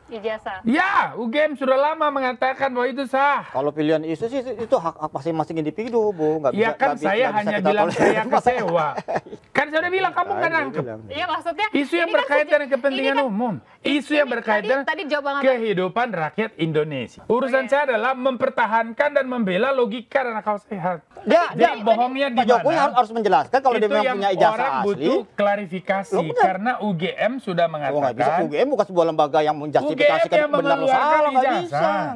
ijazah. Ya, UGM sudah lama mengatakan bahwa itu sah. Kalau pilihan isu sih itu hak masing-masing individu, Bu. Nggak bisa, Ya kan saya hanya bilang saya kecewa. Kan saya udah bilang kamu nggak nangkep. Iya maksudnya. Isu yang berkaitan dengan kepentingan umum. Isu yang berkaitan kehidupan rakyat Indonesia. Urusan saya adalah mempertahankan dan membela logika dan akal sehat. Dia bohongnya di Pak Jokowi mana? harus menjelaskan kalau dia memang punya ijazah orang asli. butuh klarifikasi karena UGM sudah nggak bisa. mengatakan. UGM bukan sebuah lembaga yang menjustifikasikan benar atau salah.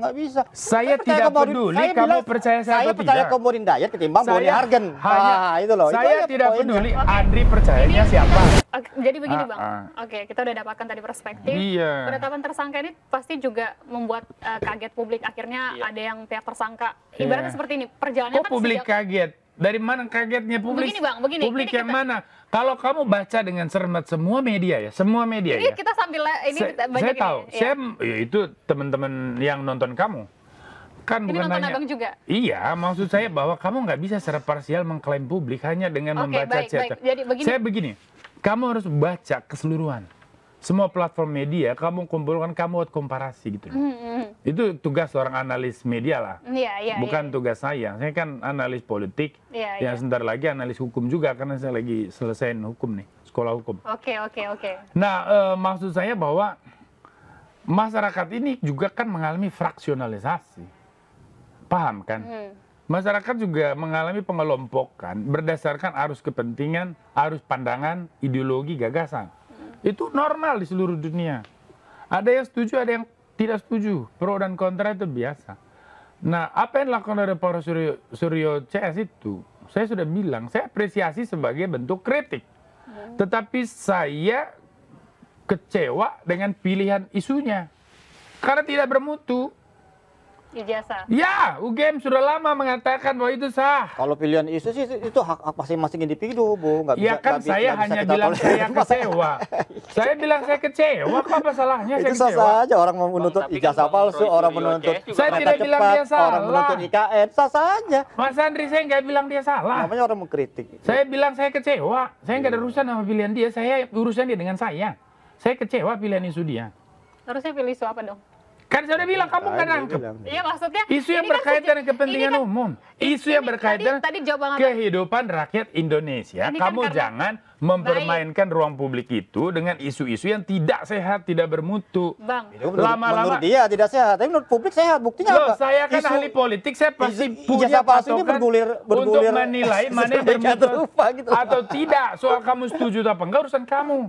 Nggak bisa. Saya tidak peduli kamu percaya saya atau tidak. Saya percaya Komodin Dayat ketimbang Boni Hargen. Itu loh. Saya tidak peduli Andri percayanya siapa. Jadi begini Bang. Oke, kita udah dapatkan tadi perspektif. Iya. Penetapan tersangka ini pasti juga membuat kaget publik. Akhirnya ada yang pihak tersangka. Ibaratnya seperti ini. Perjalanannya kok publik kaget? Dari mana kagetnya publik? Begini Bang, begini. Publik yang mana? Kalau kamu baca dengan cermat semua media ya, semua media ini ya. kita sambil ini saya tahu. Saya itu teman-teman yang nonton kamu. Kan ini bukan nonton hanya Abang juga. Iya, maksud saya bahwa kamu nggak bisa secara parsial mengklaim publik hanya dengan membaca cerita. Saya begini, kamu harus baca keseluruhan. Semua platform media kamu kumpulkan, kamu buat komparasi gitu. Itu tugas seorang analis media lah. Bukan tugas saya. Saya kan analis politik. Yang sebentar lagi analis hukum juga karena saya lagi selesaiin hukum nih, sekolah hukum. Oke. Nah, maksud saya bahwa masyarakat ini juga kan mengalami fraksionalisasi. Paham kan? Masyarakat juga mengalami pengelompokan berdasarkan arus kepentingan, arus pandangan, ideologi, gagasan. Itu normal di seluruh dunia. Ada yang setuju, ada yang tidak setuju. Pro dan kontra itu biasa. Nah, apa yang dilakukan oleh Pak Suryo CS itu, saya sudah bilang, saya apresiasi sebagai bentuk kritik. Tetapi saya kecewa dengan pilihan isunya. Karena tidak bermutu. Ijazah. Ya, UGM sudah lama mengatakan bahwa itu sah. Kalau pilihan isu sih itu hak masing-masing individu, Bu. Nggak bisa. Ya kan saya hanya bilang saya kecewa. Saya bilang saya kecewa, kok apa salahnya saya kecewa? Itu sah saja, orang menuntut ijazah palsu, orang menuntut saya tidak bilang dia salah. Orang menuntut IKN, sah saja. Mas Andri, saya nggak bilang dia salah. Namanya orang mengkritik. Saya bilang saya kecewa. Saya nggak ada urusan sama pilihan dia, saya urusan dia dengan saya. Saya kecewa pilihan isu dia. Harusnya pilih isu apa dong? Kan saya udah bilang kamu nggak nangkep. Iya maksudnya. Isu yang berkaitan dengan kepentingan umum. Isu yang berkaitan kehidupan rakyat Indonesia. Kamu jangan mempermainkan ruang publik itu dengan isu-isu yang tidak sehat, tidak bermutu. Bang. Lama-lama menurut dia tidak sehat, tapi menurut publik sehat. Buktinya apa? Saya kan ahli politik, saya pasti punya patokan bergulir untuk menilai mana yang bermutu atau tidak. Soal kamu setuju atau enggak urusan kamu.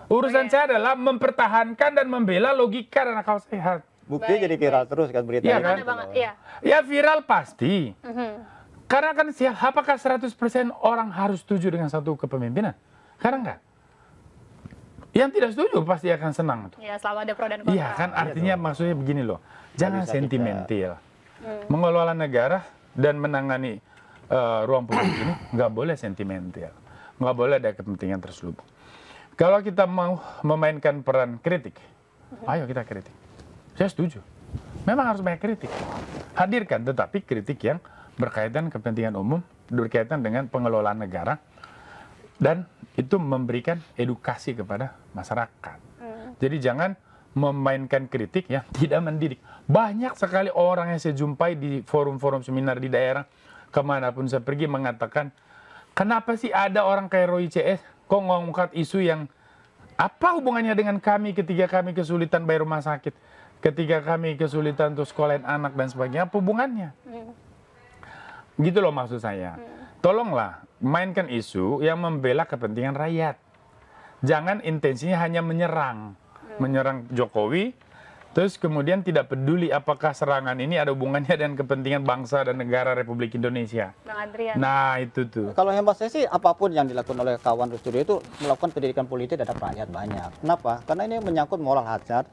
Urusan saya adalah mempertahankan dan membela logika dan akal sehat. Bukti jadi viral terus kan berita. Iya kan? Ya viral pasti. Karena kan apakah 100% orang harus setuju dengan satu kepemimpinan? Karena enggak. Yang tidak setuju pasti akan senang. Iya, selalu ada pro dan kontra. Iya kan, artinya maksudnya begini loh. Jangan sentimental. Mengelola negara dan menangani ruang publik ini nggak boleh sentimental. Nggak boleh ada kepentingan terselubung. Kalau kita mau memainkan peran kritik, ayo kita kritik. Saya setuju. Memang harus banyak kritik. Hadirkan, tetapi kritik yang berkaitan kepentingan umum, berkaitan dengan pengelolaan negara, dan itu memberikan edukasi kepada masyarakat. Jadi jangan memainkan kritik yang tidak mendidik. Banyak sekali orang yang saya jumpai di forum-forum seminar di daerah, kemanapun saya pergi mengatakan, kenapa sih ada orang kayak Roy CS, kok ngangkat isu yang apa hubungannya dengan kami ketika kami kesulitan bayar rumah sakit, ketika kami kesulitan untuk sekolahin anak dan sebagainya, apa hubungannya? Gitu loh maksud saya. Tolonglah mainkan isu yang membela kepentingan rakyat. Jangan intensinya hanya menyerang Jokowi, terus kemudian tidak peduli apakah serangan ini ada hubungannya dengan kepentingan bangsa dan negara Republik Indonesia. Bang Adrian. Nah itu tuh. Kalau hemat saya sih apapun yang dilakukan oleh kawan Studio itu melakukan pendidikan politik terhadap rakyat banyak. Kenapa? Karena ini menyangkut moral hazard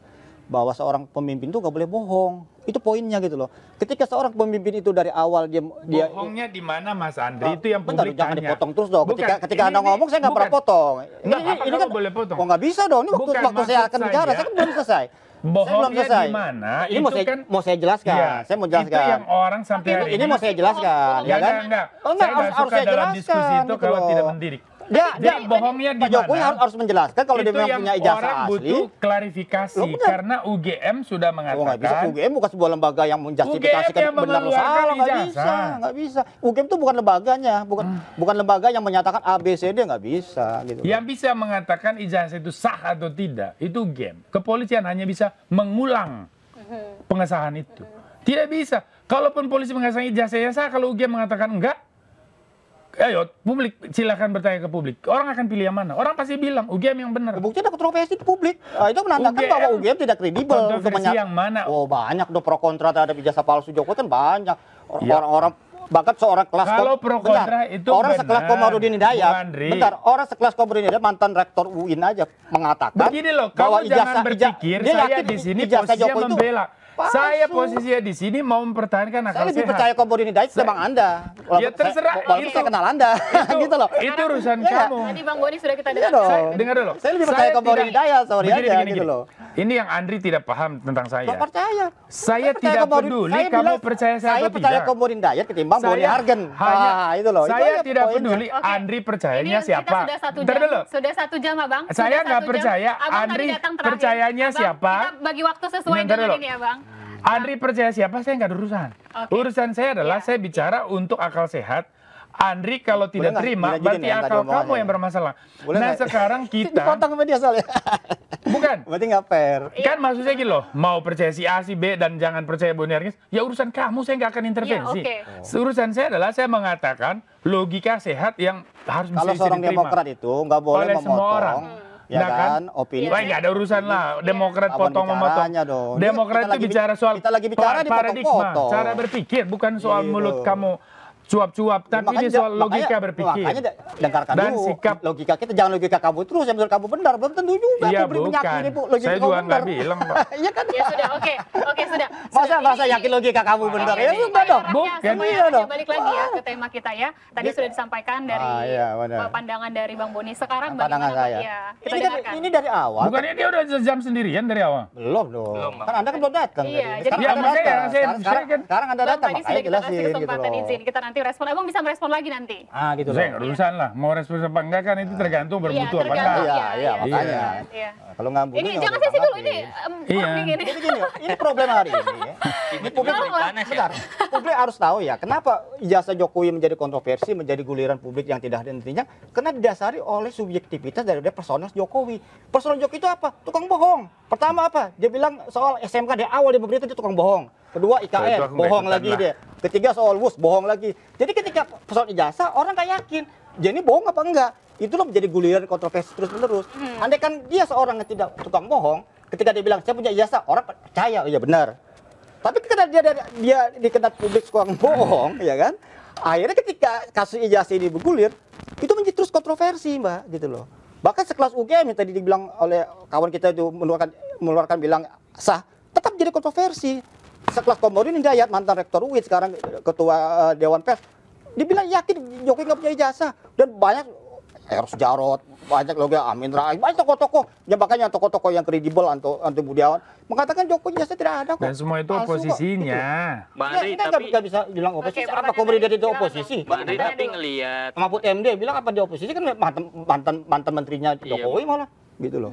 bahwa seorang pemimpin itu nggak boleh bohong. Itu poinnya gitu loh. Ketika seorang pemimpin itu dari awal dia bohongnya di mana Mas Andri? Itu yang publik jangan tanya. dipotong terus dong. Ketika Anda ngomong saya nggak pernah potong. Ini kan boleh potong. Oh nggak bisa dong. Ini waktu saya akan bicara saya kan belum selesai. Bohongnya di mana? Ini mau saya jelaskan. Iya, saya mau jelaskan. Itu yang orang sampai hari ini mau saya jelaskan, ya kan? Enggak. Saya nggak suka dalam diskusi itu kalau tidak mendidik. Jadi bohongnya di Pak Jokowi mana? harus menjelaskan kalau dia Itu memang yang punya ijazah orang asli. butuh klarifikasi Loh, benar. karena UGM sudah Oh, nggak bisa. mengatakan UGM bukan sebuah lembaga yang menjustifikasikan UGM yang benar atau mengeluarkan salah. Nggak ijazah. bisa, nggak bisa. UGM itu bukan lembaganya, bukan lembaga yang menyatakan A, B, C, D, nggak bisa. Gitu. yang bisa mengatakan ijazah itu sah atau tidak itu UGM. Kepolisian hanya bisa mengulang pengesahan itu. Tidak bisa. Kalaupun polisi mengesahkan ijazahnya sah, kalau UGM mengatakan enggak, ayo publik silakan bertanya ke publik. Orang akan pilih yang mana? Orang pasti bilang UGM yang benar. Bukti ada kontroversi di publik. Itu menandakan UGM bahwa UGM tidak kredibel untuk kontroversi yang mana? Oh, banyak dong pro kontra terhadap ijazah palsu Jokowi kan banyak. Ya. Orang-orang bahkan seorang kelas Kalau pro kontra itu orang benar, sekelas Komarudin Bung Hidayat. Andri. Bentar, orang sekelas Komarudin Hidayat mantan rektor UIN aja mengatakan Begini loh, bahwa kamu jangan berpikir dia saya yakin di sini ijazah posisinya Jokowi itu membela. palsu. Saya posisinya di sini mau mempertahankan akal Saya lebih sehat. percaya Komarudin Hidayat ketimbang Anda. Ya, terserah. Walaupun saya kenal Anda. Gitu loh. Itu urusan Iya. kamu. Tadi Bang Boni sudah kita Iya dengar. dong. Dengar dulu. Saya lebih percaya Komarudin Hidayat, sorry Begini, aja begini, gitu gini. loh. Ini yang Andri tidak paham tentang saya. Nggak percaya. Saya percaya tidak Komarudin. peduli Saya kamu bilang, percaya saya atau percaya tidak. Komarudin Hidayat ketimbang Boni Saya Hargen. hanya, Itu loh. Itu saya aja tidak poinnya. peduli Oke. Andri Ini percayanya kita siapa. sudah 1 Bentar jam. dulu. Sudah 1 jam, Abang. Saya Sudah nggak 1 jam. percaya Abang Andri tadi datang terakhir. percayanya Abang, siapa. Kita bagi waktu sesuai Bentar dengan dulu. ini ya, Bang. Andri percaya siapa, saya nggak ada urusan. Oke. Urusan saya adalah Ya. saya bicara untuk akal sehat. Andri kalau tidak nggak terima, dilanjutin berarti ya, yang tadi akal kamu omongannya? yang bermasalah. Boleh Nah nggak? sekarang kita, Dipotong sama dia soalnya. bukan. Berarti nggak fair. Kan maksudnya gitu loh, mau percaya si A, si B, dan jangan percaya Boni Hargens, ya urusan kamu, saya nggak akan intervensi. Iya, Urusan saya adalah saya mengatakan logika sehat yang harus bisa Kalau seorang diterima Demokrat itu nggak boleh oleh semua orang. memotong. Ya Nah, kan, opini. Wah, nggak ada urusan lah, Demokrat Lawan potong memotong. bicaranya dong. Demokrat Kita itu lagi bicara soal kita lagi bicara paradigma, dipotong-potong. cara berpikir, bukan soal Iya. mulut kamu cuap-cuap, tapi ini soal logika berpikir. Makanya dengarkan Dan dulu sikap. logika kita, jangan logika kamu terus yang menurut kamu benar. Belum tentu juga Iya, publik bukan. menyakini logika Saya kamu juga nggak benar. bilang, Pak. Iya kan? Ya sudah, oke. Oke, sudah. Masa yakin logika kamu benar? Ya sudah dong. Bukan. Semuanya Iya dong. balik lagi ya ke tema kita ya. Tadi sudah disampaikan dari iya, benar. pandangan dari Bang Boni. Sekarang Pandangan bagaimana? saya. Ya, kita Ini kan dengarkan. ini dari awal. Bukannya dia udah sejam sendirian dari awal? Belum dong. Kan Anda kan belum datang. Iya, tadi. jadi Sekarang Ya, Anda makanya datang. saya kan- Sekarang Anda Bang, datang, tadi makanya sudah kita jelasin kasih gitu kesempatan loh. izin. Kita nanti respon. Abang bisa merespon lagi nanti. Gitu Saya loh. nggak urusan lah, mau respon apa enggak kan itu tergantung bermutu apa tergantung. enggak. Iya, makanya. Iya. Kalau nggak bunuh, Ini ya jangan udah sesi dulu tanggapin. ini. Iya. Ini. Jadi gini, ini problem hari ini ya. Ini publik, bentar, publik harus tahu ya, kenapa ijazah Jokowi menjadi kontroversi, menjadi guliran publik yang tidak ada intinya, karena didasari oleh subjektivitas dari personal Jokowi. Personal Jokowi itu apa? Tukang bohong. Pertama apa? Dia bilang soal SMK dari awal dia berita dia tukang bohong. Kedua itu IKN, aku nggak bohong ikutan lagi lah. dia. Ketiga soal WUS, bohong lagi. Jadi ketika soal ijazah, orang nggak yakin. Dia ini bohong apa enggak? Itulah menjadi guliran kontroversi terus-menerus. Andai kan dia seorang yang tidak tukang bohong, ketika dia bilang saya punya ijazah, orang percaya, oh iya benar. Tapi karena dia dikenal publik tukang bohong, ya kan? Akhirnya ketika kasus ijazah ini bergulir, itu menjadi terus kontroversi, Mbak, gitu loh. Bahkan sekelas UGM yang tadi dibilang oleh kawan kita itu mengeluarkan bilang sah, tetap jadi kontroversi. Sekelas Komarudin Hidayat, mantan rektor UIN, sekarang ketua Dewan Pers, dibilang yakin Jokowi nggak punya ijazah. Dan banyak Eros Jarot, banyak logo Amin Rais, banyak tokoh-tokoh. Ya makanya tokoh-tokoh yang kredibel Anto Budiawan mengatakan Jokowi ijazah tidak ada kok. Dan semua itu Palsu kok, oposisinya. gitu. Bang Ya, Andri, kita tapi nggak bisa bilang oposisi. Oke, Apa pertanyaan Komarudin dari- itu silakan, oposisi? Bang Andri Pertanyaan tapi dulu. ngelihat Mahfud MD bilang apa dia oposisi kan mantan menterinya Jokowi malah gitu loh.